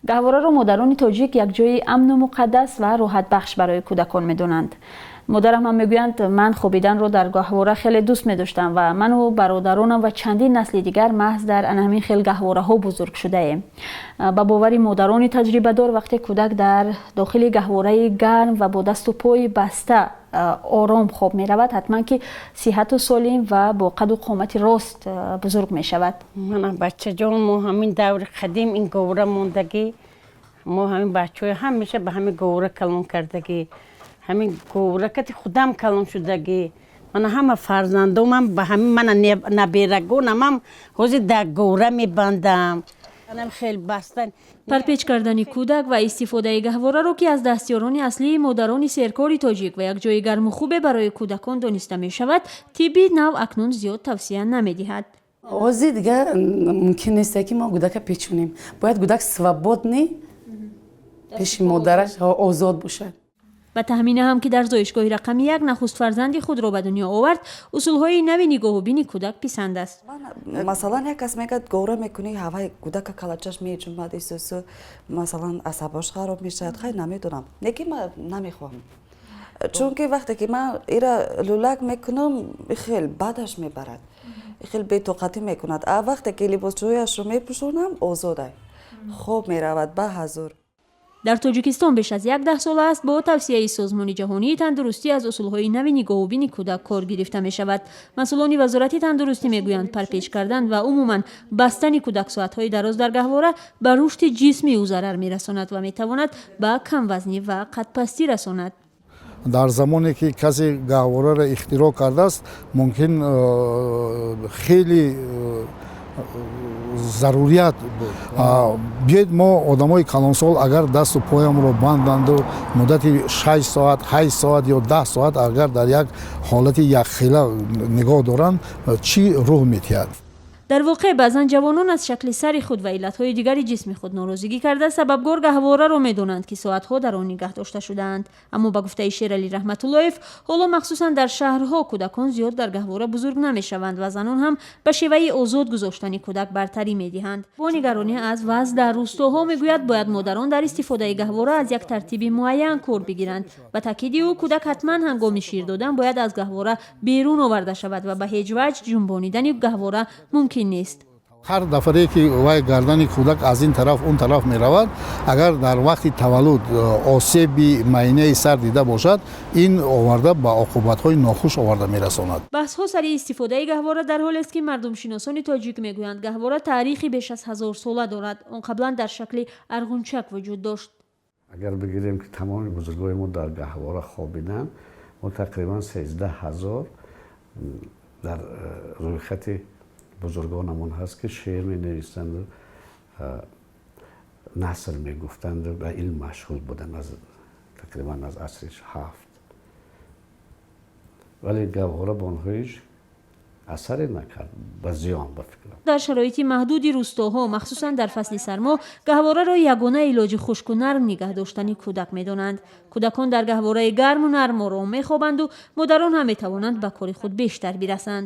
گهواره را مادران تاجیک یک جای امن و مقدس و راحت بخش برای کودکان می‌دانند. مادرم هم میگویند من خوابیدن را در گهواره خیلی دوست می‌داشتم و من و برادرانم و چندین نسل دیگر محض در همین خیل گهواره‌ها بزرگ شده ایم. با باور مادران تجربه دار وقتی کودک در داخل گهواره گرم و با دست و پای بسته آرام خواب می رود حتما که صحت و سالم و با قد و قامت راست بزرگ می شود. من بچه جان ما همین دور قدیم این گوره موندگی ما همین بچه همیشه به همین گوره کلون کردگی همین گوره که خودم کلون شدگی من همه فرزندم به همین من نبیرگونم هم حوزی در گوره می بندم خیلی بستن. پرپیچ کردن کودک و استفاده گهواره را که از دستیاران اصلی مادران سرکاری تاجیک و یک جای گرم و خوب برای کودکان دانسته می شود، طبی نو اکنون زیاد توصیه نمی دهد. اوزی دیگه ممکن نیست که ما کودک پیچونیم. باید کودک свободný پیش مادرش آزاد باشد. و تخمین هم که در زایشگاه رقم 1 نخست فرزند خود را به دنیا آورد، اصولهای نوی نگاه و بین کودک پسند است. مثلا یک کس میگه گوره میکنی هوای کودک کلچش میجومد ایسوسو مثلا عصبش خراب میشه خیلی نمیدونم نگی من نمیخوام چون که وقتی که من ایرا لولک میکنم خیلی بعدش میبرد خیلی بی‌طاقتی میکند وقتی که لباسشویش رو میپوشونم آزاده خوب میرود به حضور. در تاجیکستان بیش از 10 سال است با توصیه سازمان جهانی تندرستی از اصولهای نوی نگاه و بین کودک کار گرفته می شود. مسئولان وزارت تندرستی میگویند پرپیچ کردن و عموما بستن کودک ساعت‌های دراز در گهواره به رشد جسمی او ضرر میرساند و میتواند به کم وزنی و قد پستی رساند. در زمانی که کسی گهواره را اختراع کرده است ممکن خیلی ضروریات بود. بیاید ما آدمای کلانسال اگر دست و پایم رو بندند و مدت 6 ساعت 8 ساعت یا 10 ساعت اگر در یک حالت یخخیله نگاه دارند چی روح میتید؟ در واقع بعضا جوانان از شکل سر خود و علتهای دیگر جسم خود ناراضگی کرده سببگار گهواره را میدانند که ساعتها در آن نگه داشته شدهاند. اما به گفته شیرعلی رحمت اللهیف حالا مخصوصا در شهرها کودکان زیاد در گهواره بزرگ نمیشوند و زنان هم به شیوه آزاد گذاشتن کودک برتری میدهند. با نگرانی از وضع در روستاها میگوید باید مادران در استفاده گهواره از یک ترتیب معین کار بگیرند و تاکید او کودک حتما هنگام شیر دادن باید از گهواره بیرون آورده شود و به هیچ وجه جنبانیدن گهواره ممکن نیست. هر دفعه که وای گردن کودک از این طرف اون طرف می رود اگر در وقت تولد آسیب معینه سر دیده باشد این آورده به عقوبت های ناخوش آورده می رساند. بحث ها سر استفاده گهواره در حالی است که مردم شناسان تاجیک میگویند گهواره تاریخی بیش از 1000 ساله دارد. آن قبلا در شکل ارغنچک وجود داشت. اگر بگیریم که تمام بزرگای ما در گهواره خوابیدن ما تقریبا 13000 در روی خط بزرگانمون هست که شعر می نویسند و نثر می گفتند و به علم مشغول بودن از تقریبا از عصر 7 ولی گهواره به آنها هیچ اثری نکرد به زیان به فکرم. در شرایط محدودی روستاها مخصوصا در فصل سرما گهواره را یگانه علاج خشک و نرم نگه داشتن کودک میدانند. کودکان در گهواره گرم و نرم آرام میخوابند و مادران هم میتوانند به کار خود بیشتر برسند.